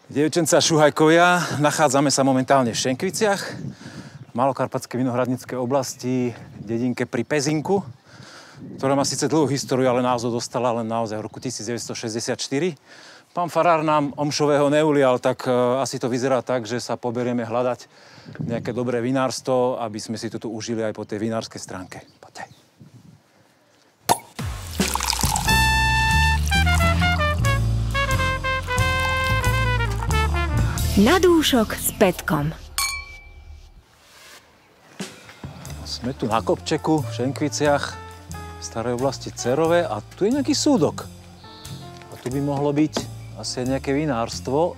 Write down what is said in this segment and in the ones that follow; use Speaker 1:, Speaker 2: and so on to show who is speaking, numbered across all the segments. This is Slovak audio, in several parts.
Speaker 1: Dievčenca, šuhajkovia, nachádzame sa momentálne v Šenkviciach, v malokarpatskej vinohradníckej oblasti, dedinke pri Pezinku, ktorá má síce dlhú históriu, ale názov dostala len naozaj v roku 1964. Pán farár nám omšového neulial, tak asi to vyzerá tak, že sa poberieme hľadať nejaké dobré vinárstvo, aby sme si to tu užili aj po tej vinárskej stránke. Poďte.
Speaker 2: Na dúšok s Petkom.
Speaker 1: Sme tu na kopčeku v Šenkviciach, v starej oblasti Cerove a tu je nejaký súdok. A tu by mohlo byť asi nejaké vinárstvo.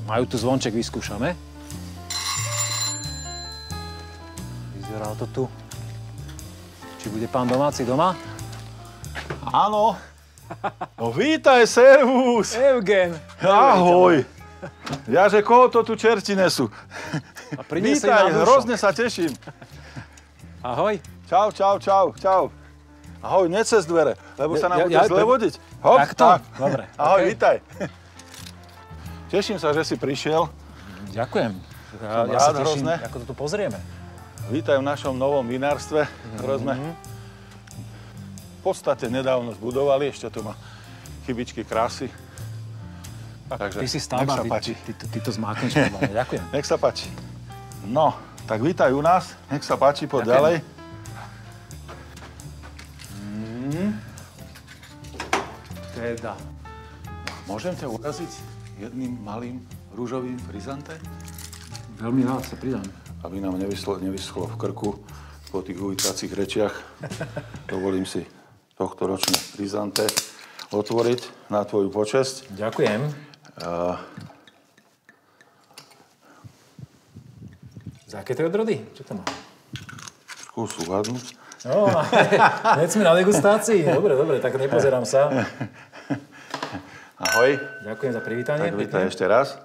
Speaker 1: Majú tu zvonček, vyskúšame. Vyzerá to tu. Či bude pán domáci doma?
Speaker 3: Áno. No vítaj, servus.
Speaker 1: Eugen.
Speaker 3: Ahoj. Jaže, koho to tu čerti nesú?
Speaker 1: Vítaj,
Speaker 3: hrozne sa teším.
Speaker 1: Ahoj.
Speaker 3: Čau. Ahoj, nie cez dvere, lebo sa nám bude zle vodiť. Hop,
Speaker 1: takto?
Speaker 3: tak.
Speaker 1: Dobre.
Speaker 3: Ahoj,
Speaker 1: Okay.
Speaker 3: Vítaj. Teším sa, že si prišiel.
Speaker 1: Ďakujem. Ja sa teším, ako to tu pozrieme.
Speaker 3: Vítaj v našom novom vinárstve, ktoré sme v podstate nedávno zbudovali. Ešte tu má chybičky krásy. Takže,
Speaker 1: ty si stavba, ty to zmákneš. Ďakujem.
Speaker 3: Nech sa páči. No, tak vítaj u nás. Nech sa páči, poď ďalej.
Speaker 1: Teda.
Speaker 3: Môžem ťa uraziť jedným malým rúžovým frizante?
Speaker 1: Veľmi rád sa pridám.
Speaker 3: Aby nám nevyschlo v krku po tých uvítacích rečiach. Dovolím si tohtoročné frizante otvoriť na tvoju počesť.
Speaker 1: Ďakujem. Z aké to je odrody? Čo to má?
Speaker 3: Skús uhadnúť.
Speaker 1: No, hneď sme na degustácii. Dobre, tak nepozerám sa.
Speaker 3: Ahoj.
Speaker 1: Ďakujem za privítanie.
Speaker 3: Tak vítaj ešte raz.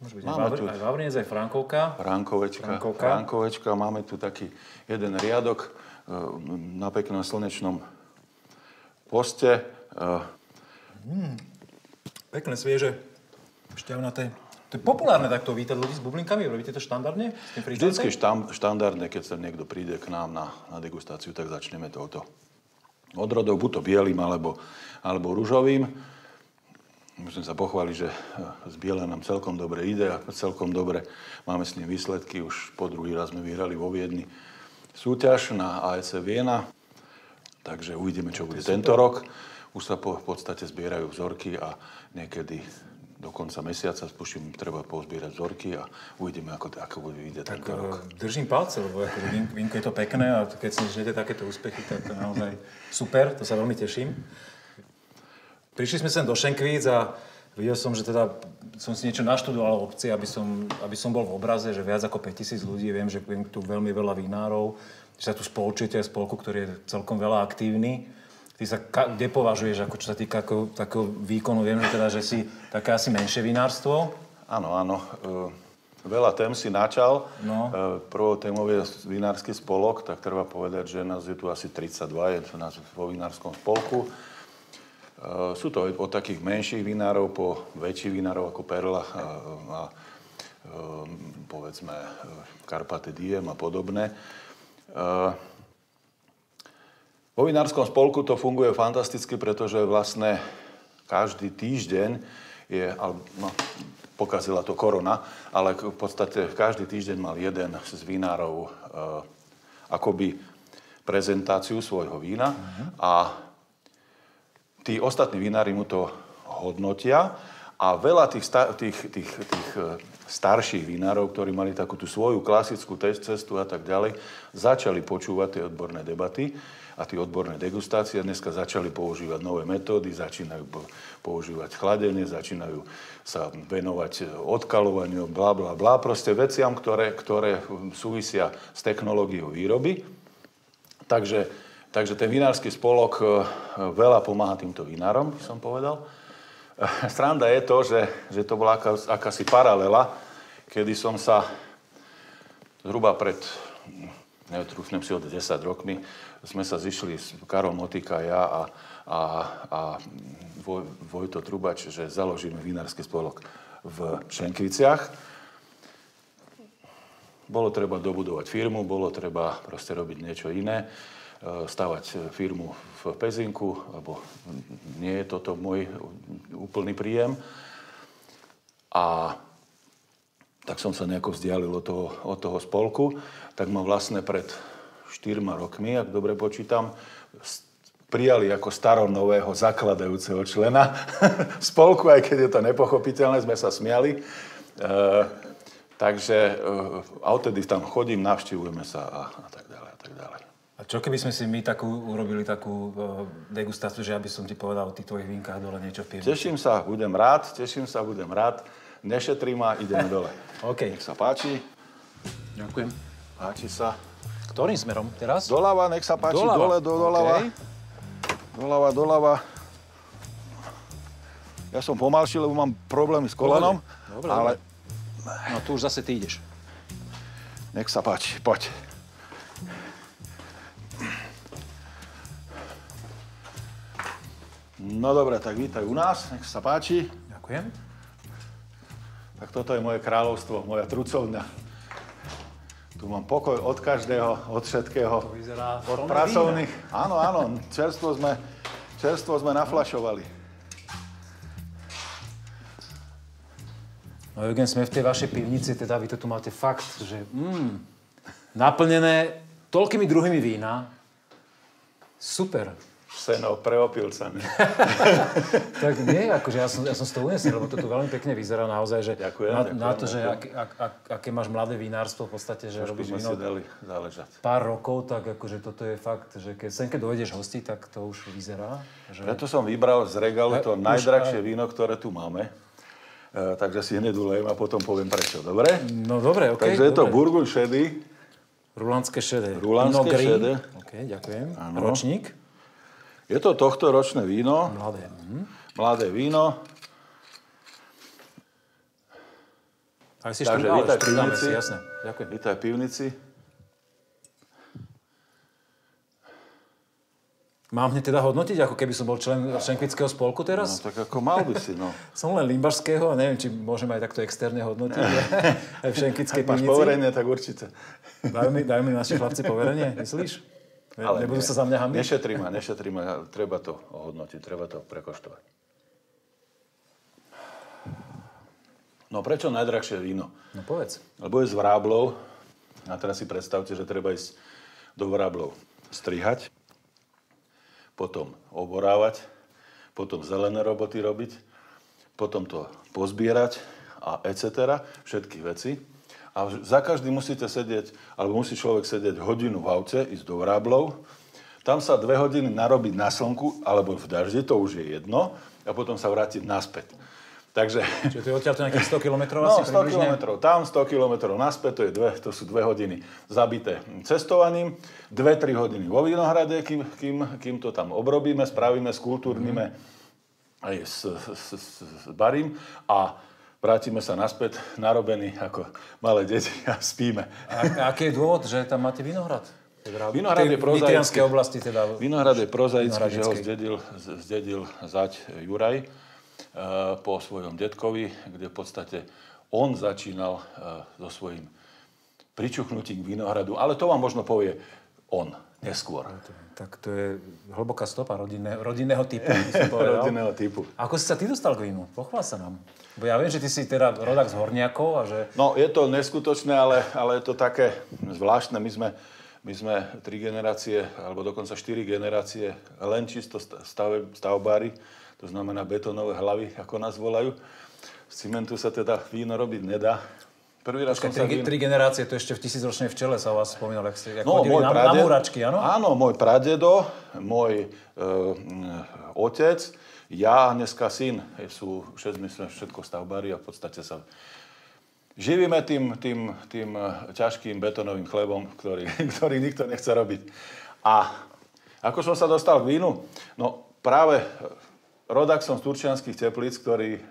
Speaker 1: Môže byť aj Vavrinec, aj Frankovka.
Speaker 3: Frankovečka. Máme tu taký jeden riadok na peknom slnečnom poste.
Speaker 1: Pekné, svieže, šťavnaté. To je populárne takto vítať ľudí s bublinkami? Robíte to štandardne?
Speaker 3: Vždycky štandardne, keď sa niekto príde k nám na degustáciu, tak začneme touto odrodou, buď to bielým, alebo ružovým. Musím sa pochváliť, že z biela nám celkom dobre ide a celkom dobre máme s ním výsledky. Už po druhý raz sme vyhrali vo Viedni súťaž na AEC Viena. Takže uvidíme, čo bude tento rok. Už sa v podstate zbierajú vzorky a niekedy do konca mesiaca treba pozbierať vzorky a uvidíme, ako bude vidieť tento rok.
Speaker 1: Držím palce, lebo vínko je to pekné a keď si žijete takéto úspechy, tak to je naozaj super, to sa veľmi teším. Prišli sme sem do Šenkvíc a videl som, že teda som si niečo naštudoval o obci, aby som bol v obraze, že viac ako 5000 ľudí, viem, že tu veľmi veľa vinárov, že sa tu spolčujete aj spolku, ktorý je celkom veľa aktívny. Ty sa kde považuješ, ako čo sa týka takého výkonu? Viem, že teda, že si také asi menšie vinárstvo.
Speaker 3: Áno. Veľa tém si načal.
Speaker 1: No.
Speaker 3: Prvou témou je vinársky spolok, tak treba povedať, že nás je tu asi 32, je nás vo vinárskom spolku. Sú to od takých menších vinárov po väčších vinárov ako Perla a povedzme Carpate Diem a podobné. Vo vinárskom spolku to funguje fantasticky, pretože vlastne každý týždeň pokazila to korona, ale v podstate každý týždeň mal jeden z vinárov akoby prezentáciu svojho vína a tí ostatní vinári mu to hodnotia a veľa tých starších vinárov, ktorí mali takú tú svoju klasickú cestu a tak ďalej, začali počúvať tie odborné debaty a tie odborné degustácie. Dneska začali používať nové metódy, začínajú používať chladenie, začínajú sa venovať odkalovaniu, blablabla, proste veciam, ktoré súvisia s technológiou výroby. Takže ten vinársky spolok veľa pomáha týmto vinárom, by som povedal. Sranda je to, že to bola akási paralela, kedy som sa zhruba pred, netrúfnem si od 10 rokmi, sme sa zišli s Karol Motika, ja a Vojto Trubač, že založíme vinársky spolok v Šenkviciach. Bolo treba dobudovať firmu, bolo treba proste robiť niečo iné, stavať firmu v Pezinku, lebo nie je toto môj úplný príjem. A tak som sa nejako vzdialil od toho spolku. Tak ma vlastne pred 4 rokmi, ak dobre počítam, prijali ako staronového zakladajúceho člena spolku, aj keď je to nepochopiteľné, sme sa smiali. Takže a odtedy tam chodím, navštívujeme sa a tak ďalej, a tak ďalej.
Speaker 1: A čo keby sme si my urobili takú degustáciu, že ja by som ti povedal o tých tvojich vínkach dole niečo v pivnici?
Speaker 3: Teším sa, budem rád. Nešetrím ma, ideme dole.
Speaker 1: OK.
Speaker 3: Nech sa páči.
Speaker 1: Ďakujem.
Speaker 3: Páči sa.
Speaker 1: Ktorým smerom teraz?
Speaker 3: Doľava, nech sa páči, doľava.
Speaker 1: Okay.
Speaker 3: Doľava. Ja som pomalší, lebo mám problémy s kolenom.
Speaker 1: Dobre.
Speaker 3: Ale...
Speaker 1: No tu už zase ty ideš.
Speaker 3: Nech sa páči, poď. No dobre, tak vítaj u nás, nech sa páči.
Speaker 1: Ďakujem.
Speaker 3: Tak toto je moje kráľovstvo, moja trucovňa. Tu mám pokoj od každého, od všetkého.
Speaker 1: To vyzerá
Speaker 3: od pracovných. Áno, čerstvo sme naflašovali.
Speaker 1: No Eugen, sme v tej vašej pivnici, teda vy to tu máte fakt, že naplnené toľkými druhými vína. Super.
Speaker 3: Seno pre opilcami.
Speaker 1: Tak nie, akože ja som z toho unesený, lebo to tu veľmi pekne vyzerá naozaj, že
Speaker 3: ďakujem,
Speaker 1: na to, že aké máš mladé vinárstvo v podstate, že robíš víno pár rokov, tak akože toto je fakt, že keď dojdeš hosti, tak to už vyzerá. Že...
Speaker 3: Preto som vybral z regálu to najdrahšie víno, ktoré tu máme. Takže si hneď ulejem a potom poviem prečo, dobre?
Speaker 1: No dobre, okej.
Speaker 3: Takže je to Burguľ šedý.
Speaker 1: Rulandské šedé.
Speaker 3: Rulandské šedé.
Speaker 1: OK, ďakujem.
Speaker 3: Áno.
Speaker 1: Ročník?
Speaker 3: Je to tohtoročné víno.
Speaker 1: Mladé.
Speaker 3: Mladé víno.
Speaker 1: Ale si
Speaker 3: Takže vítaj v
Speaker 1: pridáme
Speaker 3: pivnici.
Speaker 1: si, jasné. Ďakujem.
Speaker 3: Vítaj v pivnici.
Speaker 1: Mám hneď teda hodnotiť, ako keby som bol člen Šenkvického spolku teraz?
Speaker 3: No tak ako mal by si, no.
Speaker 1: Som len limbašského a neviem, či môžeme aj takto externe hodnotiť aj v Šenkvickej
Speaker 3: Ak máš
Speaker 1: pivnici.
Speaker 3: poverenie, tak určite.
Speaker 1: Dajú mi naši chlapci poverenie, myslíš?
Speaker 3: Ale
Speaker 1: nebudú
Speaker 3: nie.
Speaker 1: sa za mňa hambiť?
Speaker 3: Nešetrí ma. Treba to ohodnotiť, treba to prekoštovať. No prečo najdrahšie víno?
Speaker 1: No povedz.
Speaker 3: Lebo je z Vráblov. A teraz si predstavte, že treba ísť do Vráblov strihať, potom oborávať, potom zelené roboty robiť, potom to pozbierať a etc. Všetky veci. A za každý musíte sedieť, alebo musí človek sedieť hodinu v aute, ísť do Vráblov. Tam sa 2 hodiny narobiť na slnku, alebo v daždi, to už je jedno, a potom sa vrátiť naspäť. Takže...
Speaker 1: Čiže to je odtiaľ to nejakých 100 kilometrov
Speaker 3: No,
Speaker 1: asi
Speaker 3: 100 kilometrov tam, 100 kilometrov naspäť, to sú 2 hodiny zabité cestovaním, 2-3 hodiny vo Vinohrade, kým to tam obrobíme, spravíme, skultúrnime aj s barím a vrátime sa naspäť narobení ako malé deti a spíme.
Speaker 1: A aký je dôvod, že tam máte Vinohrad?
Speaker 3: Vinohrad je prozaický.
Speaker 1: oblasti teda.
Speaker 3: Vinohrad je prozaický, že ho zdedil zať Juraj po svojom detkovi, kde v podstate on začínal so svojím pričuchnutím k vinohradu. Ale to vám možno povie on neskôr.
Speaker 1: Tak to je hlboká stopa rodinného typu, by som povedal.
Speaker 3: Rodinného typu.
Speaker 1: Ako si sa ty dostal k vínu? Pochvál sa nám. Bo ja viem, že ty si teda rodák z Horniakov a že...
Speaker 3: No, je to neskutočné, ale je to také zvláštne. My sme 3 generácie, alebo dokonca 4 generácie len čisto stavbári. To znamená betónové hlavy, ako nás volajú. Z cimentu sa teda víno robiť nedá. Prvý raz som sa
Speaker 1: 3 generácie, to ešte v 1000-ročnej včele sa o vás spomínal, jak
Speaker 3: no,
Speaker 1: chodili na múračky, áno?
Speaker 3: Áno, môj pradedo, môj otec, ja a dneska syn. My sme všetko stavbári a v podstate sa živíme tým ťažkým betónovým chlebom, ktorý nikto nechce robiť. A ako som sa dostal k vínu? No práve rodák som z Turčianskych Teplíc, ktorý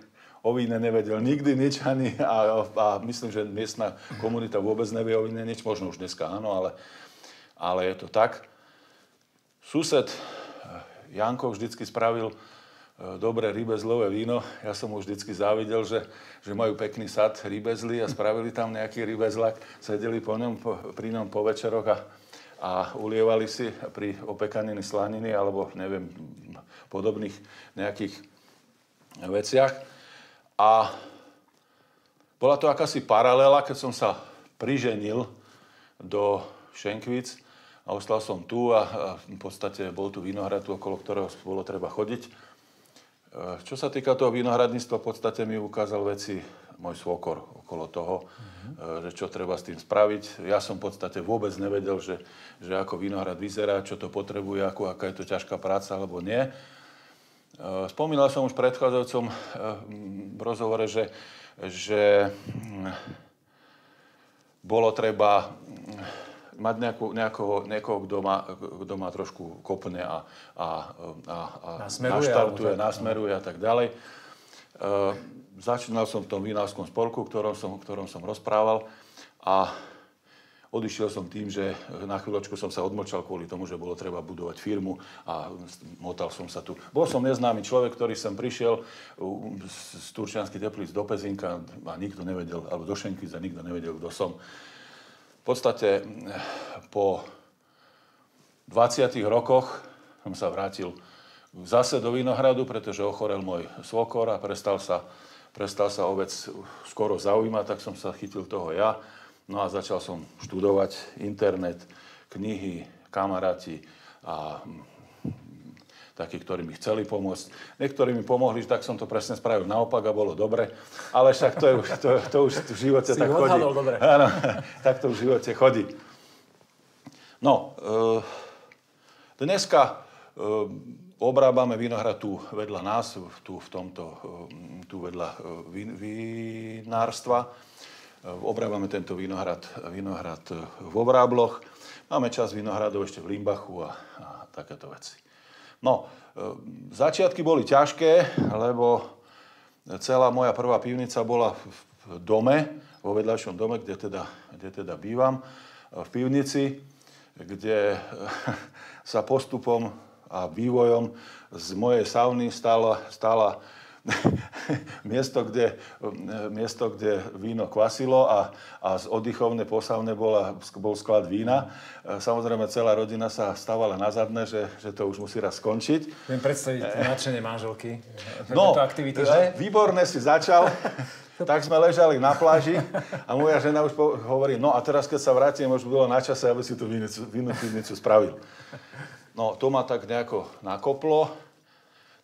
Speaker 3: o víne nevedel nikdy nič a myslím, že miestna komunita vôbec nevie o víne nič. Možno už dneska áno, ale je to tak. Sused Janko vždycky spravil dobré rybezlové víno. Ja som mu vždycky závidel, že majú pekný sad rybezly a spravili tam nejaký rybezlak. Sedeli pri ňom po večeroch a ulievali si pri opekaniny slaniny alebo neviem, podobných nejakých veciach. A bola to akási paralela, keď som sa priženil do Šenkvíc a ostal som tu a v podstate bol tu vinohrad, okolo ktorého bolo treba chodiť. Čo sa týka toho vinohradníctva, v podstate mi ukázal veci môj svokor okolo toho, že čo treba s tým spraviť. Ja som v podstate vôbec nevedel, že ako vinohrad vyzerá, čo to potrebuje, aká je to ťažká práca alebo nie. Spomínal som už v predchádzajúcom rozhovore, že bolo treba mať niekoho, kto má trošku kopne a naštartuje, nasmeruje a tak ďalej. Začínal som v tom vinárskom spolku, ktorom som rozprával a odišiel som tým, že na chvíľočku som sa odmočal kvôli tomu, že bolo treba budovať firmu a motal som sa tu. Bol som neznámy človek, ktorý sem prišiel z Turčianskych Teplíc do Pezínka a nikto nevedel, alebo do Šenkvíc a nikto nevedel, kto som. V podstate po 20 rokoch som sa vrátil zase do Vinohradu, pretože ochorel môj svokor a prestal sa o vec skoro zaujímať, tak som sa chytil toho ja. No a začal som študovať internet, knihy, kamaráti a takí, ktorí mi chceli pomôcť. Niektorí mi pomohli, tak som to presne spravil naopak a bolo dobre. Ale však to už v živote tak chodí. Dobre. Áno, tak to v živote chodí. No, dneska obrábame vinohrad tu vedľa nás, tu vedľa vinárstva. Obrábame tento vinohrad v Obrábloch. Máme časť vinohradov ešte v Limbachu a takéto veci. No, začiatky boli ťažké, lebo celá moja prvá pivnica bola v dome, vo vedľajšom dome, kde teda bývam, v pivnici, kde sa postupom a vývojom z mojej sauny stala miesto, kde víno kvasilo a z oddychovne po saune bol sklad vína. Samozrejme, celá rodina sa stávala na zadné, že to už musí raz skončiť.
Speaker 1: Viem predstaviť nadšenie manželky.
Speaker 3: No, výborne si začal. Tak sme ležali na pláži a moja žena už hovorí, no a teraz, keď sa vrátim, už bolo na čase, aby si tú vínu pivnicu spravil. No, to ma tak nejako nakoplo.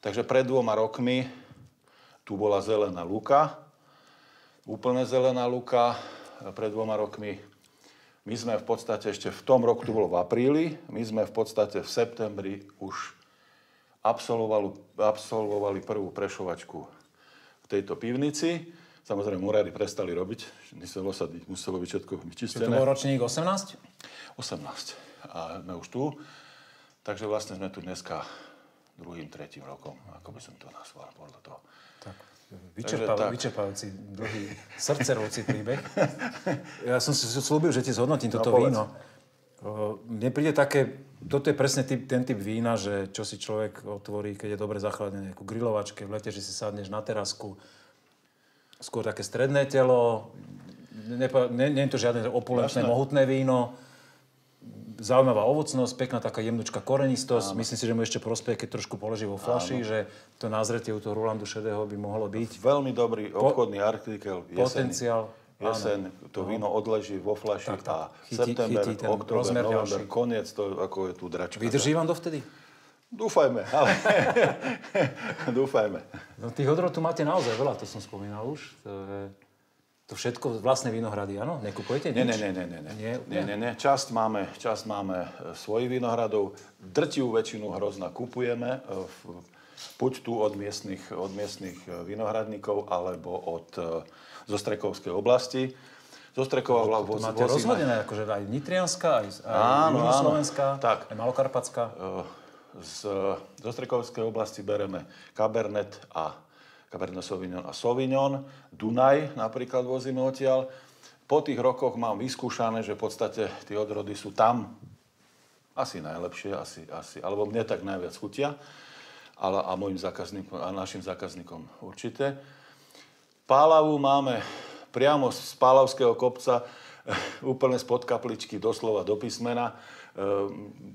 Speaker 3: Takže pred 2 rokmi tu bola zelená lúka, úplne zelená lúka. Pred 2 rokmi my sme v podstate ešte v tom roku, to bolo v apríli, my sme v podstate v septembri už absolvovali prvú prešovačku v tejto pivnici. Samozrejme, murári prestali robiť, muselo byť všetko vyčistené.
Speaker 1: To bol ročník 18?
Speaker 3: 18. A sme už tu. Takže vlastne sme tu dneska 2., 3. rokom, ako by som to nazval, podľa toho.
Speaker 1: Tak, vyčerpávajúci, dlhý, srdcervúci príbeh. Ja som si slúbil, že ti zhodnotím toto víno. Mne príde také, toto je presne ten typ vína, že čo si človek otvorí, keď je dobre zachladené, ako grilovačke, v lete, že si sadneš na terasku. Skôr také stredné telo, nie je to žiadne opulentné, mohutné víno. Zaujímavá ovocnosť, pekná taká jemnučká korenistosť. Áno. Myslím si, že mu ešte prospeje, keď trošku položí vo fľaši, že to názretie u toho Rolandu šedého by mohlo byť.
Speaker 3: Veľmi dobrý obchodný artikel.
Speaker 1: Potenciál.
Speaker 3: Jeseň, to víno odleží vo fľaši a september, október, november, koniec, to ako je tu dračka.
Speaker 1: Vydrží vám dovtedy?
Speaker 3: Dúfajme, ale dúfajme.
Speaker 1: No tých odrov tu máte naozaj veľa, to som spomínal už. To všetko vlastné vinohrady, áno? Nekupujete nič?
Speaker 3: Nie. Časť máme svojich vinohradov. Drtivú väčšinu hrozna kupujeme. Buď tu od miestnych vinohradníkov, alebo zo Strekovskej oblasti. Zo Strekova
Speaker 1: to máte rozhodené, akože aj Nitrianska, aj Južnoslovenská, aj Malokarpatská.
Speaker 3: Zo Strekovskej oblasti bereme Cabernet Cabernet Sauvignon a Sauvignon. Dunaj napríklad vozíme odtiaľ. Po tých rokoch mám vyskúšané, že v podstate tie odrody sú tam asi najlepšie, alebo mne tak najviac chutia. a mojim zákazníkom a našim zákazníkom určite. Pálavu máme priamo z Pálavského kopca, úplne spod kapličky, doslova do písmena.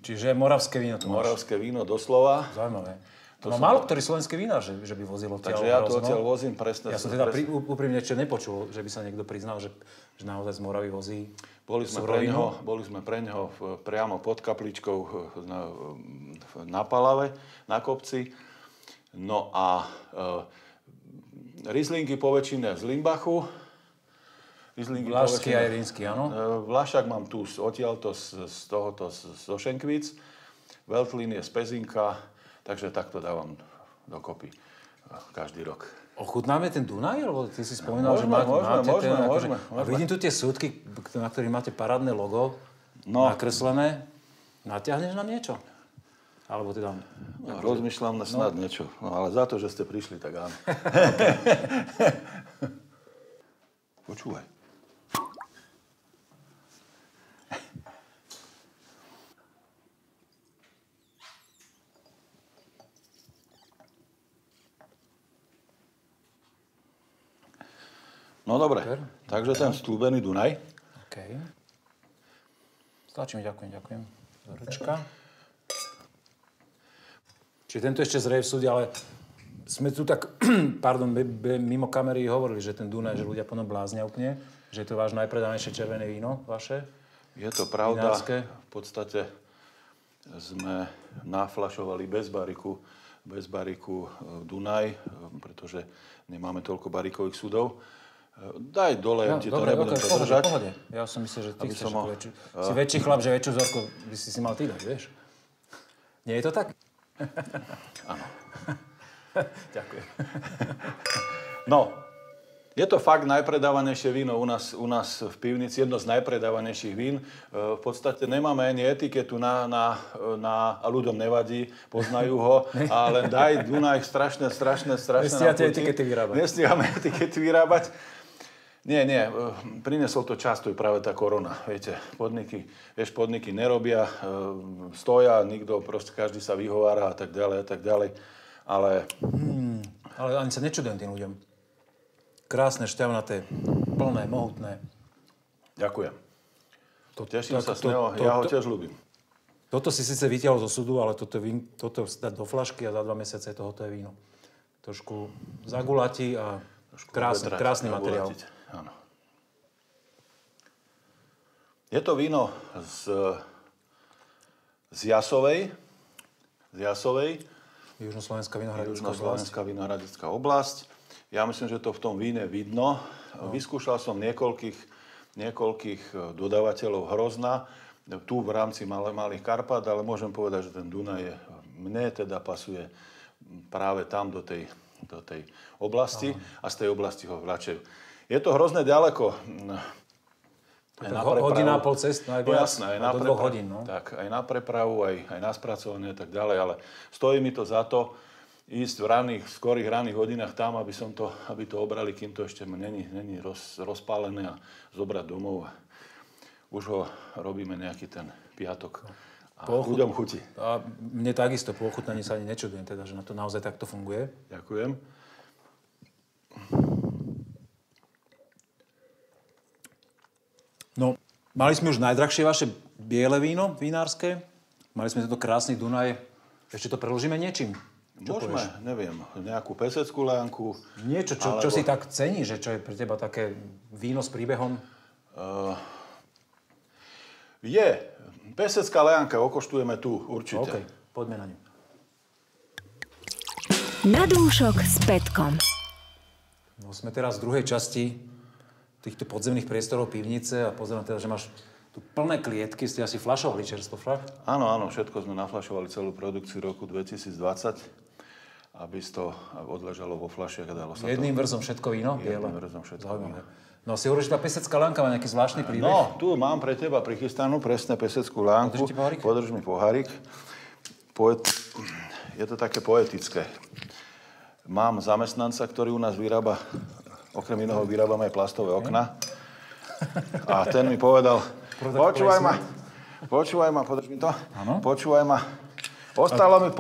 Speaker 1: Čiže moravské víno to máš.
Speaker 3: Moravské víno, doslova.
Speaker 1: Zaujímavé. No málo ktorý slovenský vinár, že by vozil odtiaľ.
Speaker 3: Takže ja to odtiaľ vozím presne.
Speaker 1: Ja som teda úprimne ešte nepočul, že by sa niekto priznal, že naozaj z Moravy vozí surovinu.
Speaker 3: Boli sme pre neho priamo pod kapličkou na Palave, na kopci. No a Rieslingy po väčšine z Limbachu.
Speaker 1: Vlašský a Rínsky, áno?
Speaker 3: Vlašák mám tu odtiaľto zo Šenkvíc. Veltlín je z Pezinka. Takže takto dávam dokopy každý rok.
Speaker 1: Ochutnáme ten Dunaj? Lebo ty si spomínal, že môžeme. A vidím tu tie súdky, na ktorých máte parádne logo nakreslené. Natiahneš nám niečo? Alebo teda...
Speaker 3: Rozmýšľam na snad niečo. No, ale za to, že ste prišli, tak áno. Počúvaj. No dobre, takže ten stĺbený Dunaj.
Speaker 1: OK. Stačí mi, ďakujem. Ručka. Čiže tento ešte zrie v súde, ale sme tu tak, mimo kamery hovorili, že ten Dunaj, že ľudia po ňom bláznia úplne, že je to váš najpredanejšie červené víno, vaše.
Speaker 3: Je to pravda.
Speaker 1: Vinárske.
Speaker 3: V podstate sme naflašovali bez bariku Dunaj, pretože nemáme toľko barikových súdov. Daj dole, ja ti to nebudem podržať.
Speaker 1: Pohode. Ja som myslel, že ty chceš si väčší chlap, že väčšiu vzorku by si mal ty dať, vieš? Nie je to tak?
Speaker 3: Áno.
Speaker 1: Ďakujem.
Speaker 3: No, je to fakt najpredávanejšie víno u nás v pivnici, jedno z najpredávanejších vín. V podstate nemáme ani etiketu a ľuďom nevadí, poznajú ho, a len daj Dunaj strašné.
Speaker 1: Nestíhate etikety vyrábať.
Speaker 3: Nestíhame etikety vyrábať. Nie, priniesol to čas, to je práve tá korona. Viete, podniky nerobia, stoja, každý sa vyhovára a tak ďalej, ale...
Speaker 1: Ale ani sa nečudujem tým ľuďom. Krásne, šťavnaté, plné, mohutné.
Speaker 3: Ďakujem. Teším sa z neho, ja ho tiež ľúbim.
Speaker 1: Toto si síce vytiahol zo súdu, ale toto dať do flašky a za 2 mesiace tohoto je víno. Trošku zagulatí a krásny materiál.
Speaker 3: Áno. Je to víno z Jasovej.
Speaker 1: Južnoslovenská
Speaker 3: vinohradická oblasť. Ja myslím, že to v tom víne vidno. Vyskúšal som niekoľkých dodávateľov hrozna, tu v rámci Malých Karpát, ale môžem povedať, že ten Dunaj mne teda pasuje práve tam do tej oblasti a z tej oblasti ho vlačejú. Je to hrozne ďaleko.
Speaker 1: Hodina a pol cest najviac.
Speaker 3: Jasné, aj na
Speaker 1: prepravu. 2 hodín, no.
Speaker 3: Tak, aj na prepravu, aj na spracovanie a tak ďalej, ale stojí mi to za to ísť v skorých ranných hodinách tam, aby to obrali, kým to ešte není rozpálené, a zobrať domov. Už ho robíme nejaký ten piatok a ľuďom chutí.
Speaker 1: A mne takisto po ochutnaní sa ani nečudujem, teda, že na to naozaj takto funguje.
Speaker 3: Ďakujem.
Speaker 1: No, mali sme už najdrahšie vaše biele víno, vinárske. Mali sme tento krásny Dunaj. Ešte to preložíme niečím?
Speaker 3: Môžeme, neviem, nejakú peseckú lejanku.
Speaker 1: Niečo, čo si tak cení, že čo je pre teba také víno s príbehom?
Speaker 3: Pesecká lejanka, okoštujeme tu, určite.
Speaker 1: OK, poďme na ňu.
Speaker 2: Na dúšok s Petkom.
Speaker 1: No, sme teraz v druhej časti týchto podzemných priestorov pivnice a pozerám teda, že máš tu plné klietky. Ste asi fľašovali čerstvo, však?
Speaker 3: Áno, všetko sme nafľašovali, celú produkciu roku 2020, aby to odležalo vo fľašiach a dalo sa
Speaker 1: Jedným vrzom všetko víno?
Speaker 3: Jedným vrzom všetko víno.
Speaker 1: No, si hovoríš, že tá pesecká lanka má nejaký zvláštny príbeh?
Speaker 3: No, tu mám pre teba prichystanú presne peseckú lánku. Podrž mi pohárik. Je to také poetické. Mám zamestnanca, ktorý u nás vyrába, okrem iného vyrábame aj plastové okna. A ten mi povedal, počúvaj ma, podrž mi to. Ano? Počúvaj ma. Ostalo mi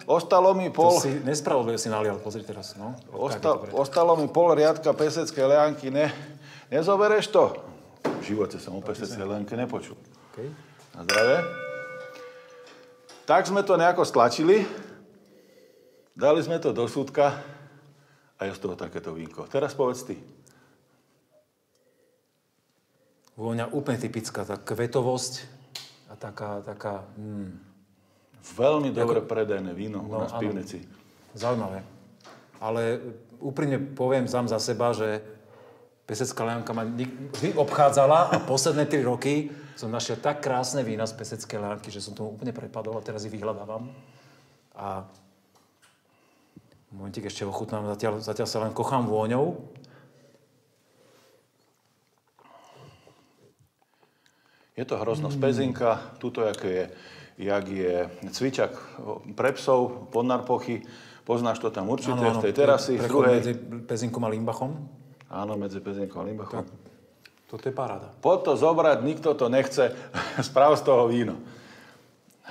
Speaker 3: ostalo mi pol...
Speaker 1: To si nespravodlivo si nalial, pozri teraz, no.
Speaker 3: Ostalo mi pol riadka peseckej leánky, nezobereš to? V živote som o peseckej leánke nepočul.
Speaker 1: Okay.
Speaker 3: Na zdravie. Tak sme to nejako stlačili, dali sme to do súdka a je z toho takéto vínko. Teraz povedz ty.
Speaker 1: Vôňa úplne typická, tá kvetovosť a taká
Speaker 3: Veľmi dobre predajné víno u nás v pivnici.
Speaker 1: Zaujímavé. Ale úprimne poviem sám za seba, že pesecká leánka ma vždy obchádzala a posledné 3 roky som našiel tak krásne vína z peseckej leánky, že som tomu úplne prepadol a teraz ich vyhľadávam. A momentík ešte ochutnám, zatiaľ sa len kochám vôňou.
Speaker 3: Je to hroznosť pezinka, tuto jak je cvičak pre psov, podnarpochy. Poznáš to tam určite v tej terasi.
Speaker 1: Prechod medzi Pezinkom a Limbachom.
Speaker 3: Áno, medzi Pezinkom a Limbachom.
Speaker 1: Toto je paráda.
Speaker 3: Poď to zobrať, nikto to nechce. Správ z toho víno.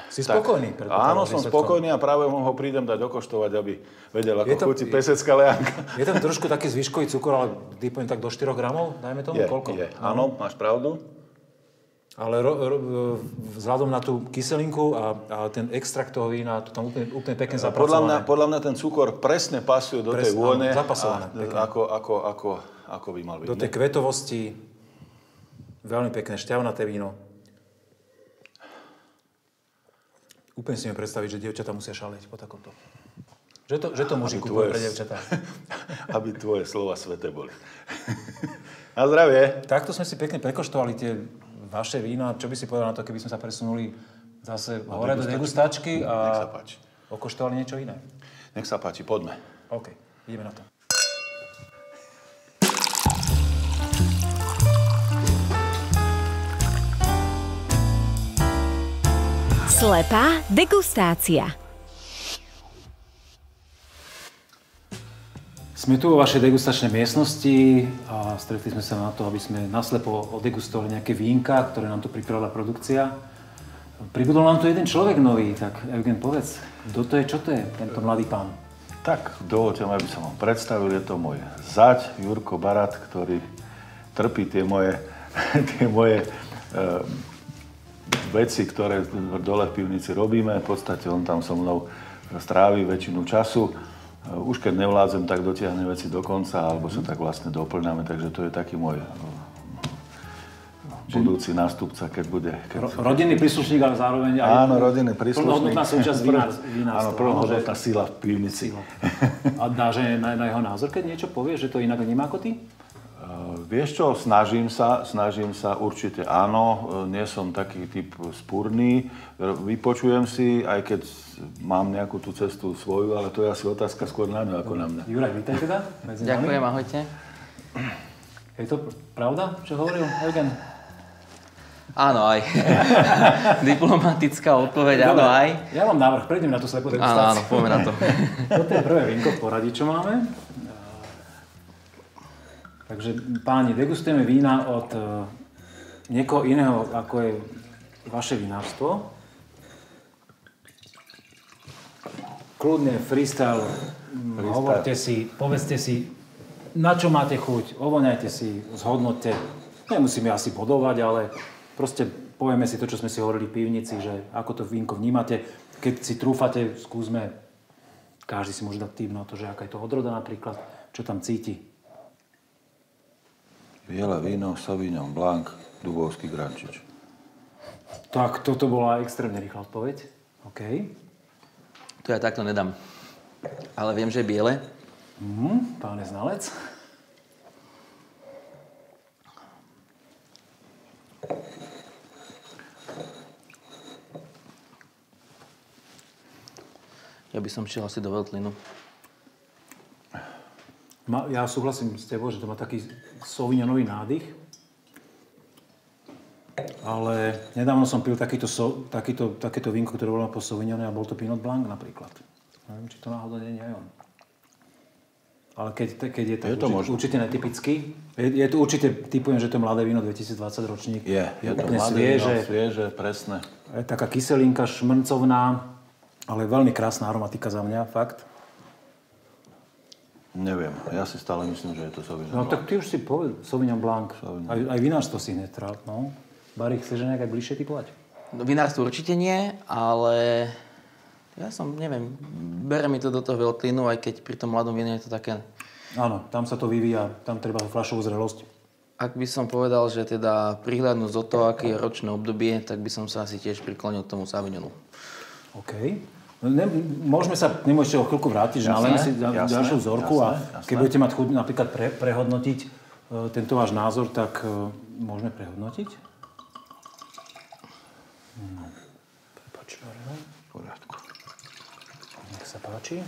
Speaker 1: Si spokojný?
Speaker 3: Áno, som spokojný a práve ho prídem dať okoštovať, aby vedel, ako chutí pesecká leánka.
Speaker 1: Je tam trošku taký zvyškový cukor, ale typujem tak do 4 gramov, dajme tomu? Koľko?
Speaker 3: Je. Áno, máš pravdu.
Speaker 1: Ale vzhľadom na tú kyselinku a ten extrakt toho vína, to tam úplne pekne zapracované.
Speaker 3: Podľa mňa ten cukor presne pasuje do tej vône.
Speaker 1: Zapasované.
Speaker 3: Ako by mal byť.
Speaker 1: Do tej kvetovosti. Veľmi pekné, šťavnaté víno. Úplne si mi predstaviť, že dievčatá musia šaleť po takomto. Že to muži kúpujú pre dievčatá.
Speaker 3: Aby tvoje slova sveté boli. Na zdravie.
Speaker 1: Takto sme si pekne prekoštovali tie vaše vína. Čo by si povedal na to, keby sme sa presunuli zase hore do degustačky a okoštovali niečo iné?
Speaker 3: Nech sa páči, poďme.
Speaker 1: OK, ideme na to.
Speaker 2: Slepá degustácia.
Speaker 1: Sme tu vo vašej degustačnej miestnosti a stretli sme sa na to, aby sme naslepo odegustovali nejaké vínka, ktoré nám tu pripravila produkcia. Pribudol nám tu jeden človek nový, tak Eugen, povedz, kto to je, čo to je, tento mladý pán?
Speaker 3: Tak, dovoľte mi, aby som vám predstavil, je to môj zať, Jurko Barat, ktorý trpí tie moje veci, ktoré dole v pivnici robíme. V podstate on tam so mnou strávi väčšinu času. Už keď nevládzem, tak dotiahne veci do konca, alebo sa tak vlastne doplňame, takže to je taký môj budúci nástupca, keď bude...
Speaker 1: Rodinný príslušník, ale zároveň aj...
Speaker 3: Áno, rodinný príslušník.
Speaker 1: Plnohodnotná súčasť vinárstva.
Speaker 3: Áno, plnohodnotná sila v pivnici.
Speaker 1: A dáže na jeho názor, keď niečo povie, že to inak vníma ako ty?
Speaker 3: Vieš čo, snažím sa, určite áno, nie som taký typ spúrny, vypočujem si, aj keď mám nejakú tú cestu svoju, ale to je asi otázka skôr na ňu ako na mňa.
Speaker 1: Juraj, vítaj teda.
Speaker 4: Ďakujem, ahojte.
Speaker 1: Je to pravda, čo hovoril Eugen?
Speaker 4: Áno, aj. Diplomatická odpoveď, áno, aj.
Speaker 1: Ja mám návrh, prejdem na tú slepú degustáciu.
Speaker 4: Áno, poďme na to.
Speaker 1: Toto je prvé vínko v poradí, čo máme. Takže, páni, degustujeme vína od niekoho iného, ako je vaše vinárstvo. Kľudne, freestyle. Hovorte si, povedzte si, na čo máte chuť, ovoňajte si, zhodnoťte. Nemusíme asi bodovať, ale proste povieme si to, čo sme si hovorili v pivnici, že ako to vínko vnímate. Keď si trúfate, skúsme, každý si môže dať tip na to, že aká je to odroda napríklad, čo tam cíti.
Speaker 3: Biele víno, Sauvignon Blanc, Dubovský Grančič.
Speaker 1: Tak, toto bola extrémne rýchla odpoveď. OK.
Speaker 4: To ja takto nedám. Ale viem, že je biele.
Speaker 1: Pán je znalec.
Speaker 4: Ja by som šiel asi do Veltlinu.
Speaker 1: Ja súhlasím s tebou, že to má taký sauvignonový nádych. Ale nedávno som pil takéto vínko, ktoré bolo po sauvignone a bol to Pinot Blanc napríklad. Neviem, či to náhodou nie je on. Ale keď je to určite netypický. Je to určite, typujem, že to je mladé víno 2020 ročník.
Speaker 3: Je to
Speaker 1: úplne
Speaker 3: mladé víno, svieže, presné.
Speaker 1: Je taká kyselinka, šmrncovná. Ale veľmi krásna aromatika za mňa, fakt.
Speaker 3: Neviem, ja si stále myslím, že je to Sauvignon
Speaker 1: No
Speaker 3: Blanc.
Speaker 1: tak ty už si povedal, Sauvignon Blanc. Aj vinárstvo si netral, no. Barry, chceš nejak aj bližšie typovať?
Speaker 4: No, vinárstvo určite nie, ale ja som, neviem, bere mi to do toho veľtlinu, aj keď pri tom mladom víne je to také...
Speaker 1: Áno, tam sa to vyvíja, tam treba fľašovú zrelosť.
Speaker 4: Ak by som povedal, že teda prihľadnúť do toho, aké je ročné obdobie, tak by som sa asi tiež priklonil k tomu Sauvignonu.
Speaker 1: OK. Môžeme sa k nemu ešte o chvíľku vrátiť, že nalejme si ďalšiu vzorku a keď budete mať chuť napríklad prehodnotiť tento váš názor, tak môžeme prehodnotiť. No.
Speaker 3: V poriadku.
Speaker 1: Nech sa páči.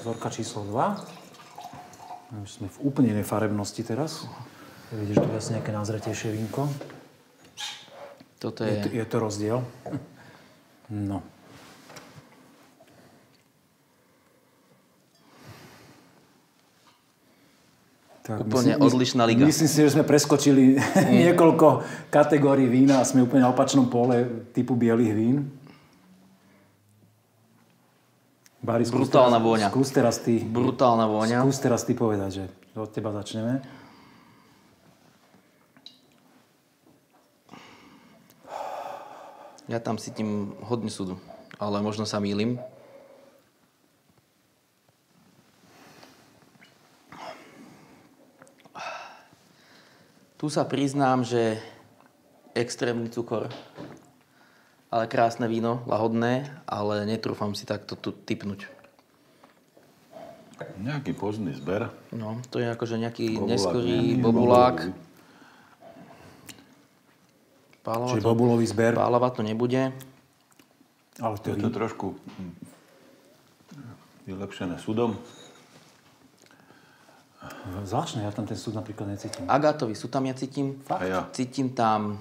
Speaker 1: Vzorka číslo 2. Už sme v úplne inej farebnosti teraz. Vidíš, tu je asi nejaké názretejšie vínko.
Speaker 4: Toto je...
Speaker 1: Je to rozdiel. No. Tak,
Speaker 4: úplne odlišná liga.
Speaker 1: Myslím si, že sme preskočili niekoľko kategórií vína a sme úplne na opačnom pole typu bielých vín. Bari,
Speaker 4: brutálna vôňa.
Speaker 1: Skús teraz ty...
Speaker 4: Brutálna vôňa.
Speaker 1: Skús teraz ty povedať, že od teba začneme.
Speaker 4: Ja tam cítim hodne súdu, ale možno sa mýlim. Tu sa priznám, že extrémny cukor, ale krásne víno, lahodné, ale netrúfam si takto tu tipnúť.
Speaker 3: Nejaký pozdný zber.
Speaker 4: No, to je akože nejaký neskorý bobulák.
Speaker 1: Čiže bobulový zber.
Speaker 4: Pálava to nebude.
Speaker 1: Ale to
Speaker 3: je to trošku vylepšené súdom.
Speaker 1: Zvláštne, ja tam ten súd napríklad necítim.
Speaker 4: Agátový súd tam ja cítim.
Speaker 3: A ja.
Speaker 4: Cítim tam...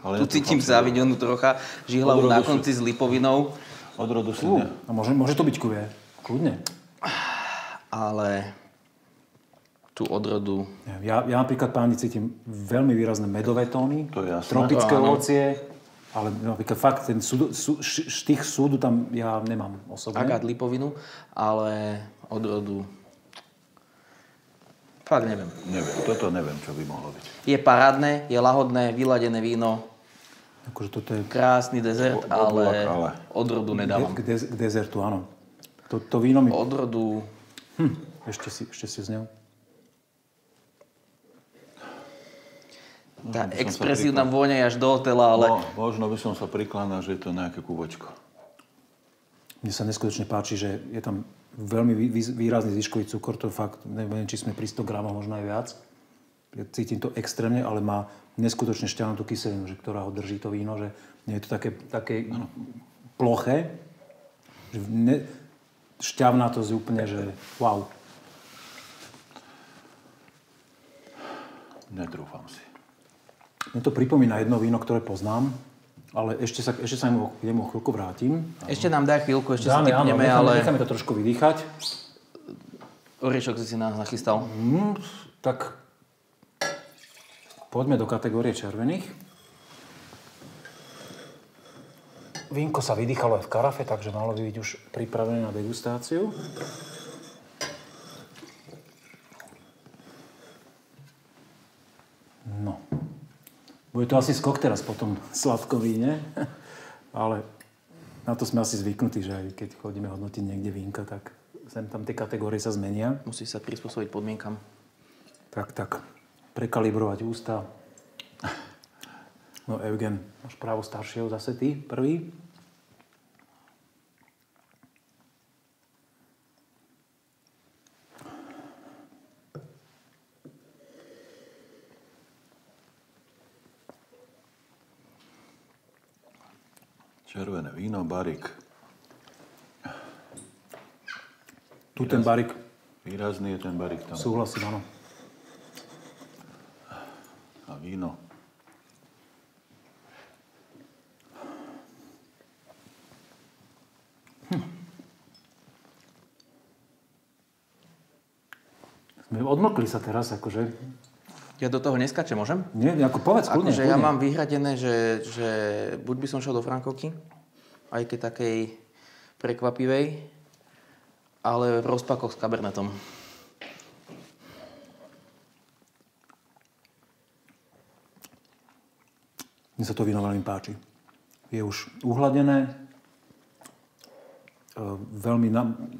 Speaker 3: Ale
Speaker 4: tu cítim Sauvignonu trocha. Žihlavu na konci s lipovinou.
Speaker 3: Odrodu si ne.
Speaker 1: A môže to byť kuvie. Kľudne.
Speaker 4: Ale tú odrodu...
Speaker 1: Ja napríklad, páni, cítim veľmi výrazné medové tóny.
Speaker 3: To je jasné.
Speaker 1: Tropické ovocie. Ale napríklad fakt, ten štých súdu tam ja nemám osobne.
Speaker 4: Agát lipovinu, ale odrodu... Fakt neviem.
Speaker 3: Toto neviem, čo by mohlo byť.
Speaker 4: Je parádne, je lahodné, vyladené víno.
Speaker 1: Akože toto je...
Speaker 4: Krásny dezert, ale odrodu nedávam.
Speaker 1: K dezertu, áno. To víno mi...
Speaker 4: Odrodu...
Speaker 1: Ešte si z ňou.
Speaker 4: Tá expresívna vôňa je až do hotela, ale...
Speaker 3: No, možno by som sa prikladal, že je to nejaké kuvočko.
Speaker 1: Mne sa neskutočne páči, že je tam veľmi výrazný zvyškový cukor. To fakt, neviem, či sme pri 100 gramoch, možno aj viac. Ja cítim to extrémne, ale má neskutočne šťavnatú kyselinu, že ktorá ho drží to víno, že nie je to také ploché. Šťavnatosť úplne, že wow.
Speaker 3: Netrúfam si.
Speaker 1: Mne to pripomína jedno víno, ktoré poznám, ale ešte sa k nemu chvíľku vrátim.
Speaker 4: Ešte nám daj chvíľku, ešte si typneme, ale...
Speaker 1: Necháme to trošku vydýchať.
Speaker 4: Oriešok si nás nachystal.
Speaker 1: Tak poďme do kategórie červených. Vínko sa vydýchalo aj v karafe, takže malo by byť už pripravené na degustáciu. No. Bude to asi skok teraz po tom sladkom víne, ale na to sme asi zvyknutí, že aj keď chodíme hodnotiť niekde vínka, tak sem tam tie kategórie sa zmenia.
Speaker 4: Musí sa prispôsobiť podmienkam.
Speaker 1: Tak. Prekalibrovať ústa. No, Eugen, máš právo staršieho zase ty, prvý.
Speaker 3: Červené víno, barik.
Speaker 1: Tu ten barik.
Speaker 3: Výrazný je ten barik tam.
Speaker 1: Súhlasím, áno.
Speaker 3: A víno.
Speaker 1: Sme odmlkli sa teraz, akože.
Speaker 4: Ja do toho neskačem, môžem?
Speaker 1: Nie, ako povedz, kľudne.
Speaker 4: Akože ja mám vyhradené, že buď by som šel do Frankovky, aj keď takej prekvapivej, ale v rozpakoch s kabernetom.
Speaker 1: Mne sa to víno veľmi páči. Je už uhladené, veľmi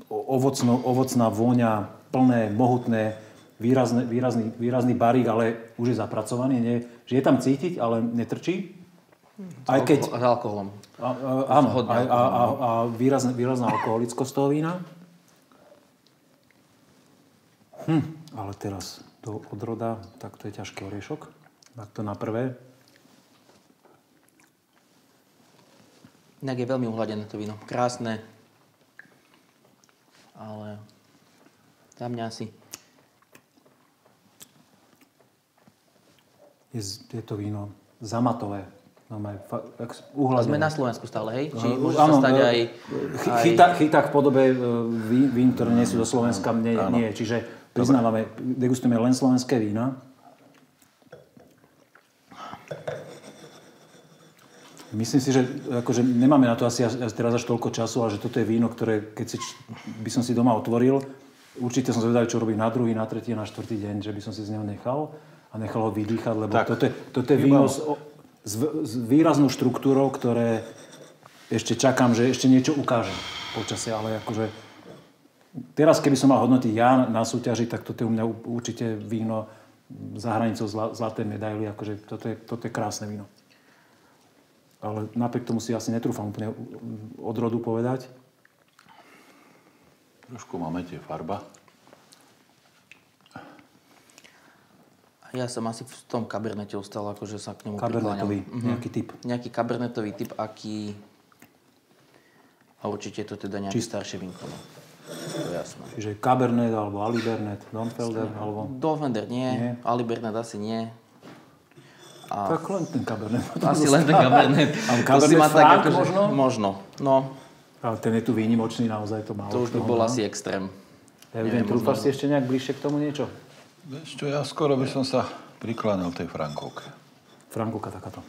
Speaker 1: ovocná vôňa, plné, mohutné, výrazný barík, ale už je zapracovaný. Nie, že je tam cítiť, ale netrčí. Aj keď...
Speaker 4: S alkoholom.
Speaker 1: Áno, a výrazná alkoholickosť toho vína. Ale teraz do odroda, tak to je ťažký oriešok. Tak to na prvé.
Speaker 4: Inak je veľmi uhladené to víno. Krásne. Ale za mňa asi.
Speaker 1: Je to víno zamatové. Uhladené.
Speaker 4: Sme na Slovensku stále, hej? Či môže sa stať aj...
Speaker 1: Chyták v podobe vín, ktoré nie sú do Slovenska, nie. Čiže priznávame, degustujeme len slovenské vína. Myslím si, že akože nemáme na to asi teraz až toľko času, ale že toto je víno, ktoré keď by som si doma otvoril, určite som zvedavý, čo robí na druhý, na tretí a na štvrtý deň, že by som si z neho nechal a nechal ho vydýchať, lebo toto je víno s výraznou štruktúrou, ktoré ešte čakám, že ešte niečo ukáže počasie, ale akože teraz, keby som mal hodnotiť ja na súťaži, tak toto je u mňa určite víno za hranicou zlatej medaily, akože toto je krásne víno. Ale napriek tomu si asi netrúfam úplne odrodu povedať.
Speaker 3: Trošku máme tie farba.
Speaker 4: Ja som asi v tom kabernete ostal, akože sa k nemu
Speaker 1: kabernetový,
Speaker 4: prikláňam.
Speaker 1: nejaký typ.
Speaker 4: Nejaký kabernetový typ, aký... A určite je to teda nejaké staršie vínko. No. To je jasné.
Speaker 1: Čiže Cabernet alebo Alibernet, Donfelder alebo...
Speaker 4: Donfelder nie, Alibernet asi nie. A...
Speaker 1: Tak len ten Cabernet.
Speaker 4: Asi len ten Cabernet.
Speaker 1: Ale Cabernet Franc možno?
Speaker 4: Možno, no.
Speaker 1: Ale ten je tu výnimočný, naozaj to málo.
Speaker 4: To už by bol asi extrém.
Speaker 1: Evident, trúfaš si ešte nejak bližšie k tomu niečo?
Speaker 3: Vieš čo, ja skoro by som sa prikláňal tej Frankovke.
Speaker 1: Frankovka takáto.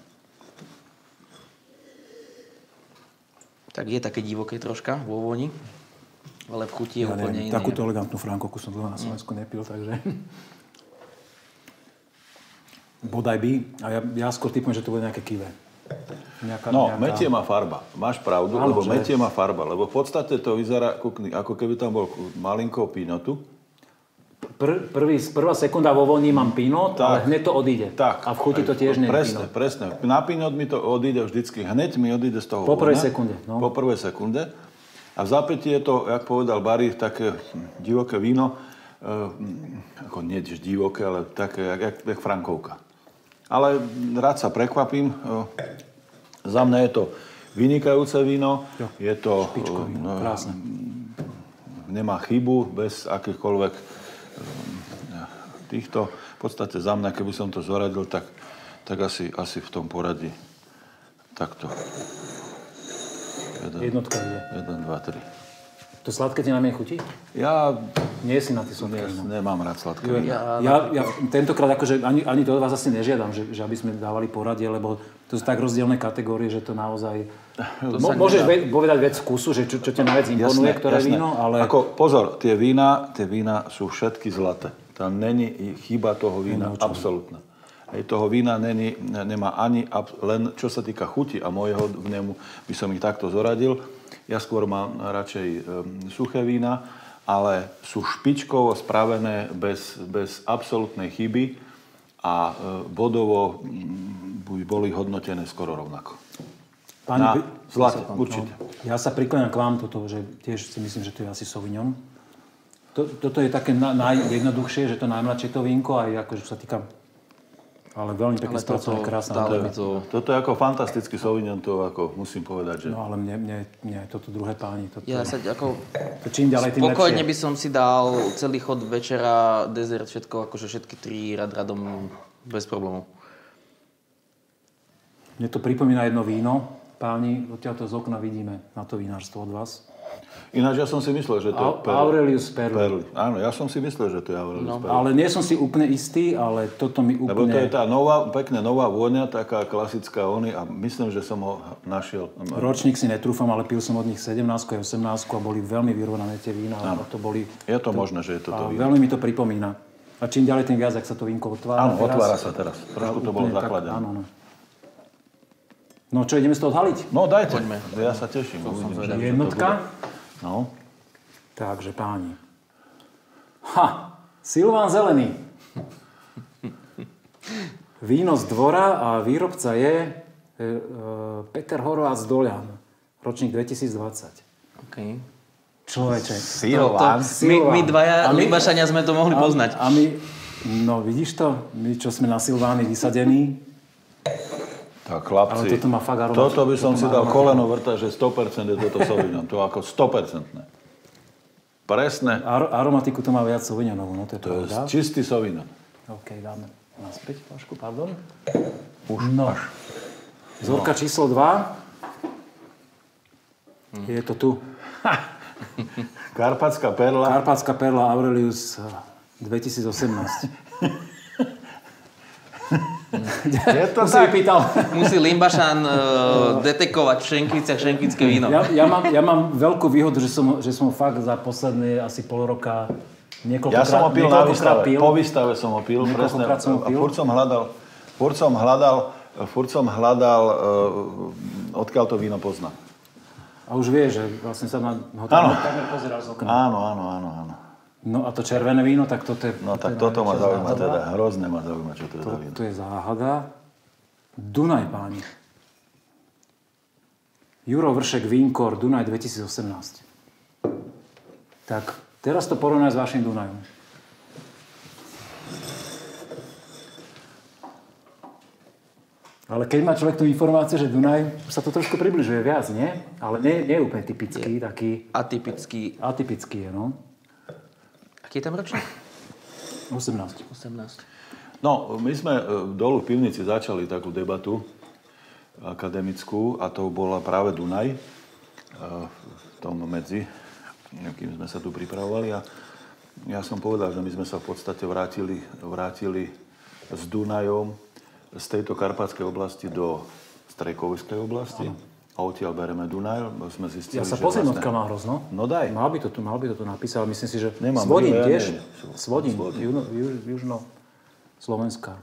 Speaker 4: Tak je také divoké troška vo vôni, ale v chuti je úplne iné.
Speaker 1: Takúto elegantnú Frankovku som dlho na Slovensku nepil, takže... Bodaj by. A ja skôr typujem, že to bude nejaké kivé.
Speaker 3: Metie má farba. Máš pravdu, áno, lebo metie má farba. Lebo v podstate to vyzerá, ako keby tam bol malinko pinotu.
Speaker 1: Prvá sekunda vo voni mám pinot, ale hneď to odíde. Tak. A v chuti to tiež nie je pinot.
Speaker 3: Presne. Na pinot mi to odíde vždycky. Hneď mi odíde z toho
Speaker 1: Po prvej sekunde. No.
Speaker 3: Po prvej sekunde. A v zápätí je to, jak povedal Barry, také divoké víno. Ako nie divoké, ale také, jak Frankovka. Ale rád sa prekvapím. Za mňa je to vynikajúce víno.
Speaker 1: Jo,
Speaker 3: je to...
Speaker 1: špičkové víno, krásne.
Speaker 3: Nemá chybu bez akýchkoľvek týchto. V podstate za mňa, keby som to zoradil, tak asi v tom poradí takto.
Speaker 1: Jednotka ide.
Speaker 3: 1, 2, 3.
Speaker 1: To sladké ti najmenej chutí?
Speaker 3: Ja
Speaker 1: nie si na tie sladké víno.
Speaker 3: Nemám rád sladké víno.
Speaker 1: Ja tentokrát akože ani to od vás asi nežiadam, že aby sme dávali poradie, lebo to sú tak rozdielne kategórie, že to naozaj... Môžeš povedať vec vkusu, že čo ťa najviac imponuje, ktoré víno, ale...
Speaker 3: Pozor, tie vína sú všetky zlaté. Tam není chyba toho vína, absolútna. Toho vína nemá ani, len čo sa týka chuti a môjho vnemu by som ich takto zoradil. Ja skôr mám radšej suché vína, ale sú špičkovo spravené bez absolútnej chyby a bodovo by boli hodnotené skoro rovnako. Na zlate, určite.
Speaker 1: Ja sa prikláňam k vám toto, že tiež si myslím, že to je asi Sauvignon. Toto je také najjednoduchšie, že to najmladšie to vínko, aj akože sa týka... Ale veľmi pekne spracované, krásne.
Speaker 3: Toto je ako fantastický Sauvignon, to ako musím povedať, že...
Speaker 1: No ale mne toto druhé páni.
Speaker 4: Ja sa ako...
Speaker 1: Čím ďalej, tým lepšie.
Speaker 4: Spokojne by som si dal celý chod večera, dezert, všetko, akože všetky 3 radom bez problémov.
Speaker 1: Mne to pripomína jedno víno. Páni, odtiaľto z okna vidíme na to vinárstvo od vás.
Speaker 3: Ináč ja som si myslel, že to je
Speaker 5: Aurelius Perli.
Speaker 3: Áno, ja som si myslel, že to je Aurelius Perli.
Speaker 5: Ale nie som si úplne istý, ale toto mi úplne...
Speaker 3: Lebo to je tá pekne nová vôňa, taká klasická a myslím, že som ho našiel.
Speaker 5: Ročník si netrúfam, ale pil som od nich 17 a 18 a boli veľmi vyrovnané tie vína.
Speaker 3: Áno. Je to možné, že je toto víno.
Speaker 5: Veľmi mi to pripomína. A čím ďalej, tým viac, ak sa to vínko otvára.
Speaker 3: Áno, otvára sa teraz. Trošku to bolo zakladené.
Speaker 5: Áno. No čo, ideme z toho odhaliť?
Speaker 3: No dajte.
Speaker 4: Poďme.
Speaker 3: Ja sa teším.
Speaker 5: Jednotka.
Speaker 3: No.
Speaker 5: Takže páni. Silván Zelený. Víno z dvora a výrobca je Peter Horváth z Doľan. Ročník 2020.
Speaker 4: OK.
Speaker 5: Človeče.
Speaker 3: Silván.
Speaker 4: My dvaja Limbašania sme to mohli poznať.
Speaker 5: A my, no vidíš to? My, čo sme na Silvány vysadení.
Speaker 3: Tak chlapci,
Speaker 5: Ale toto má fakt aromatiku.
Speaker 3: toto by som si dal koleno vrtať, že 100% je toto Sauvignon. To ako 100%. Presne.
Speaker 5: Aromatiku to má viac Sauvignonovú, no to je
Speaker 3: To je
Speaker 5: pravda.
Speaker 3: čistý Sauvignon.
Speaker 5: OK, dáme naspäť fľašku, pardon.
Speaker 3: Už
Speaker 5: No.
Speaker 3: až.
Speaker 5: Vzorka číslo 2. Je to tu.
Speaker 3: Karpatská perla.
Speaker 5: Karpatská perla Aurelius 2018.
Speaker 3: Je to
Speaker 5: si
Speaker 3: tak?
Speaker 5: vypýtal.
Speaker 4: Musí Limbašan detekovať v Šenkviciach šenkvické víno.
Speaker 5: Ja mám veľkú výhodu, že som fakt za posledné asi pol roka
Speaker 3: Ja som ho pil na výstave. Po výstave som ho pil. Presne.
Speaker 5: Niekoľkokrát som ho
Speaker 3: A
Speaker 5: pil.
Speaker 3: furt som hľadal, odkiaľ to víno poznám.
Speaker 5: A už vie, že vlastne sa na ho takmer pozeral z okna.
Speaker 3: Áno.
Speaker 5: No a to červené víno, tak toto je...
Speaker 3: No tak toto ma zaujíma teda. Hrozne ma zaujíma, čo to je za víno.
Speaker 5: To je záhada. Dunaj, páni. Juro Vršek, Vínkor, Dunaj 2018. Tak, teraz to porovnaj s vašim Dunajom. Ale keď má človek tú informáciu, že Dunaj sa to trošku približuje viac, nie? Ale nie je úplne typický, taký... Atypický je, no.
Speaker 4: Aký je tam ročník?
Speaker 5: 18.
Speaker 4: 18.
Speaker 3: No, my sme dolu v pivnici začali takú debatu akademickú a to bola práve Dunaj v tom medzi, kým sme sa tu pripravovali a ja som povedal, že my sme sa v podstate vrátili s Dunajom z tejto karpatskej oblasti do Strejkovskej oblasti. A odtiaľ bereme Dunaj, sme zistili,
Speaker 5: Ja sa
Speaker 3: že
Speaker 5: pozriem,
Speaker 3: vlastne...
Speaker 5: odkiaľ má hrozno.
Speaker 3: No daj.
Speaker 5: Mal by to tu napísať, ale myslím si, že
Speaker 3: Nemám
Speaker 5: Svodín
Speaker 3: brýle, ja
Speaker 5: tiež.
Speaker 3: neviem.
Speaker 5: Svodín, južno-slovenská.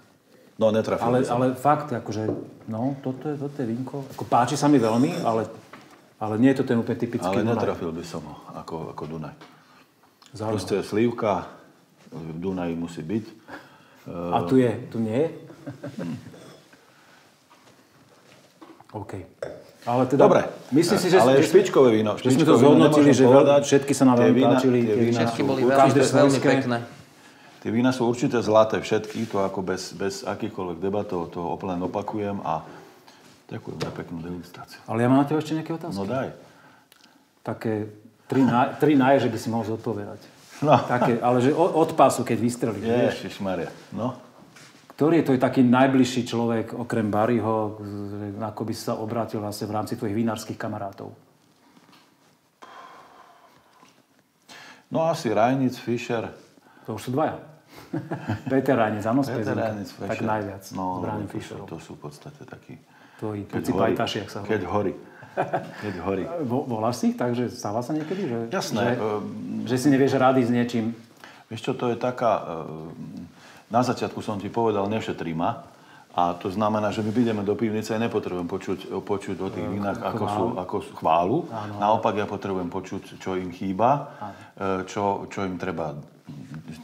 Speaker 3: No, netrafil by som.
Speaker 5: Ale fakt, akože, no, toto je vínko. Ako, páči sa mi veľmi, ale nie je to ten úplne typický
Speaker 3: Ale
Speaker 5: Dunaj.
Speaker 3: netrafil by som ho ako Dunaj.
Speaker 5: Zaujímavé.
Speaker 3: Proste slívka v Dunaji musí byť.
Speaker 5: A tu nie je? OK. Ale teda,
Speaker 3: Dobre.
Speaker 5: myslím si, že...
Speaker 3: Ale špičkové víno.
Speaker 5: Že sme to zhodnotili, že všetky sa nám veľmi páčili.
Speaker 4: Všetky boli
Speaker 5: každé
Speaker 4: veľmi
Speaker 5: slovenské.
Speaker 4: pekné.
Speaker 3: Tie vína sú určite zlaté, všetky, to ako bez akýchkoľvek debatov, to len opakujem a ďakujem za peknú degustáciu.
Speaker 5: Ale ja mám na teba ešte nejaké otázky.
Speaker 3: No daj.
Speaker 5: Také tri náje, že by si mohol zodpovedať.
Speaker 3: No.
Speaker 5: Také, ale že od pásu, keď vystrelíš, vieš.
Speaker 3: Ježišmaria. No.
Speaker 5: Ktorý je to taký najbližší človek, okrem Barryho, ako by si sa obrátil vlastne v rámci tvojich vinárskych kamarátov?
Speaker 3: No asi Rajnic, Fischer.
Speaker 5: To už sú dvaja. Peter Rajnic, áno, z
Speaker 3: Peter
Speaker 5: Pezinka.
Speaker 3: Rajnic,
Speaker 5: Tak
Speaker 3: Fischer.
Speaker 5: najviac,
Speaker 3: No,
Speaker 5: s Brianom
Speaker 3: to
Speaker 5: Fischerom.
Speaker 3: sú v podstate takí...
Speaker 5: Tvoji pocipajtaši, jak sa
Speaker 3: Keď
Speaker 5: hovorí.
Speaker 3: horí.
Speaker 5: Voláš si ich tak, že stáva sa niekedy? Že,
Speaker 3: Jasné.
Speaker 5: Že si nevieš rady s niečím?
Speaker 3: Vieš čo, to je taká... Na začiatku som ti povedal, nešetrí ma. A to znamená, že my ideme do pivnice a nepotrebujem počuť o tých vínach ako chválu. Naopak ja potrebujem počuť, čo im chýba, čo im treba,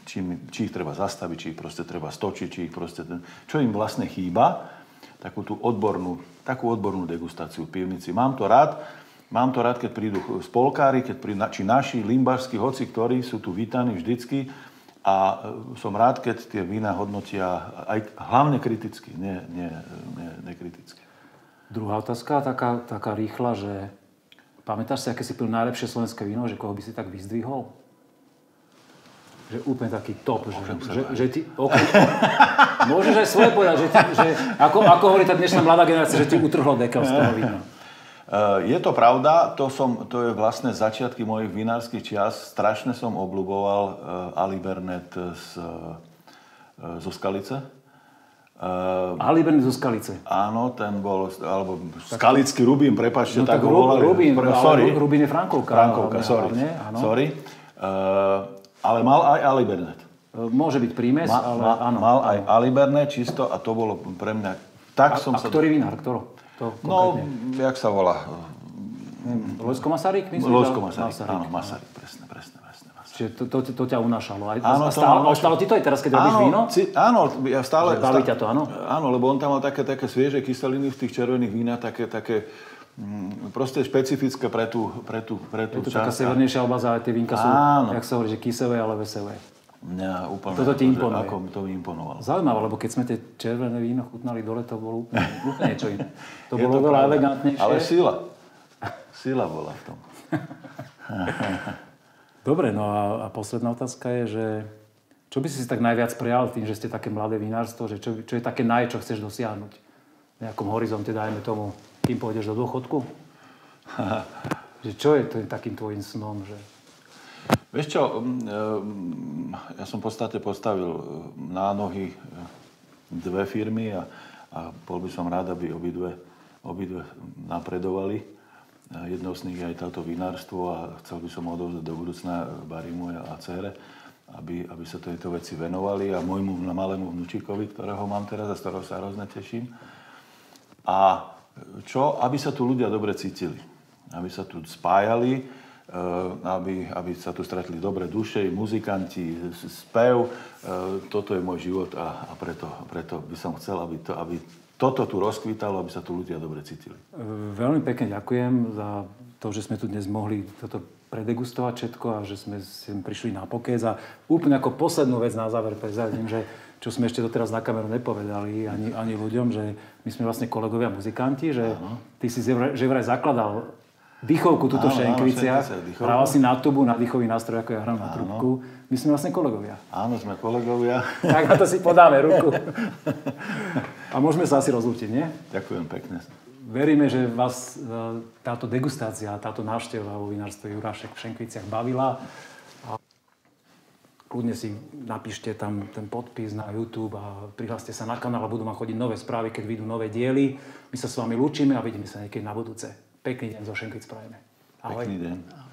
Speaker 3: či ich treba zastaviť, či ich proste treba stočiť, čo im vlastne chýba. Takú odbornú degustáciu v pivnici. Mám to rád, keď prídu spolkári, či naši, limbašskí, hoci ktorí sú tu vítaní vždycky. A som rád, keď tie vína hodnotia aj hlavne kriticky, nie nekriticky.
Speaker 5: Druhá otázka, taká rýchla, že pamätáš si, aké si pil najlepšie slovenské víno, že koho by si tak vyzdvihol? Že úplne taký top. Že ty... Okay. Môžeš aj svoje povedať, že ako hovorí tá dnešná mladá generácia, že ti utrhlo dekel z toho vína.
Speaker 3: Je to pravda, to je vlastne začiatky mojich vinárskych čias. Strašne som obľúboval Alibernet zo Skalice.
Speaker 5: Alibernet zo Skalice.
Speaker 3: Áno, ten bol, alebo Skalický Rubín, prepáčte,
Speaker 5: No
Speaker 3: tak
Speaker 5: tak
Speaker 3: ho volali.
Speaker 5: Rubín je Frankovka.
Speaker 3: Frankovka, sorry. Ale mal aj Alibernet.
Speaker 5: Môže byť prímes, ale áno.
Speaker 3: Mal aj Alibernet čisto a to bolo pre mňa... Tak som sa...
Speaker 5: ktorý vinár? To
Speaker 3: no, jak sa volá?
Speaker 5: Lojzko Masaryk?
Speaker 3: Lojzko Masaryk, áno, Masaryk, presne.
Speaker 5: Čiže to ťa unášalo.
Speaker 3: Áno,
Speaker 5: ostalo ti to aj teraz, keď robíš víno?
Speaker 3: Áno, ja stále...
Speaker 5: Baví ťa to, áno?
Speaker 3: Áno, lebo on tam mal také svieže kyseliny v tých červených vínach, také proste špecifické pre tú
Speaker 5: Je to
Speaker 3: časť.
Speaker 5: taká severnejšia oblasť, ale tie vínka sú, jak sa hovorí, že kyselé, ale veselé.
Speaker 3: Mňa úplne...
Speaker 5: Toto ti imponuje.
Speaker 3: Ako to mi imponovalo.
Speaker 5: Zaujímavé, lebo keď sme tie červené víno chutnali dole, to bolo úplne niečo iné. To bolo veľa elegantnejšie.
Speaker 3: Ale sila bola v tom.
Speaker 5: Dobre, no a posledná otázka je, že čo by si tak najviac prijal tým, že ste také mladé vinárstvo, že čo je také čo chceš dosiahnuť? V nejakom horizonte, dajme tomu, kým pôjdeš do dôchodku? Že čo je to takým tvojim snom, že...
Speaker 3: Vieš čo, ja som v podstate postavil na nohy dve firmy a bol by som rád, aby obidve napredovali. Jednou z nich je aj táto vinárstvo a chcel by som odovzdať do budúcna Barimu a dcére, aby sa tejto veci venovali a môjmu malému vnúčikovi, ktorého mám teraz a z ktorého sa hrozne teším. A aby sa tu ľudia dobre cítili, aby sa tu spájali, aby sa tu stretli dobré duše, muzikanti, spev. Toto je môj život a preto by som chcel, aby toto tu rozkvítalo, aby sa tu ľudia dobre cítili.
Speaker 5: Veľmi pekne ďakujem za to, že sme tu dnes mohli toto predegustovať všetko a že sme sem prišli na pokec. A úplne ako poslednú vec na záver prezradím, že čo sme ešte doteraz na kameru nepovedali ani ľuďom, že my sme vlastne kolegovia muzikanti, že ty si že vraj zakladal dýchovku tuto v Šenkviciach. Hral si na tubu, na dýchový nástroj, ako ja hram na trubku. My sme vlastne kolegovia.
Speaker 3: Áno, sme kolegovia.
Speaker 5: Tak na to si podáme ruku. A môžeme sa asi rozlúčiť, nie?
Speaker 3: Ďakujem pekne.
Speaker 5: Veríme, že vás táto degustácia, táto návšteva vo vinárstve Jurášek v Šenkviciach bavila. A kľudne si napíšte tam ten podpis na YouTube a prihláste sa na kanál a budú vám chodiť nové správy, keď vyjdú nové diely. My sa s vami lúčime a vidíme sa niekedy na budúce. Pekný deň zo Šenkvic prajeme. Ahoj.
Speaker 3: Pekný deň.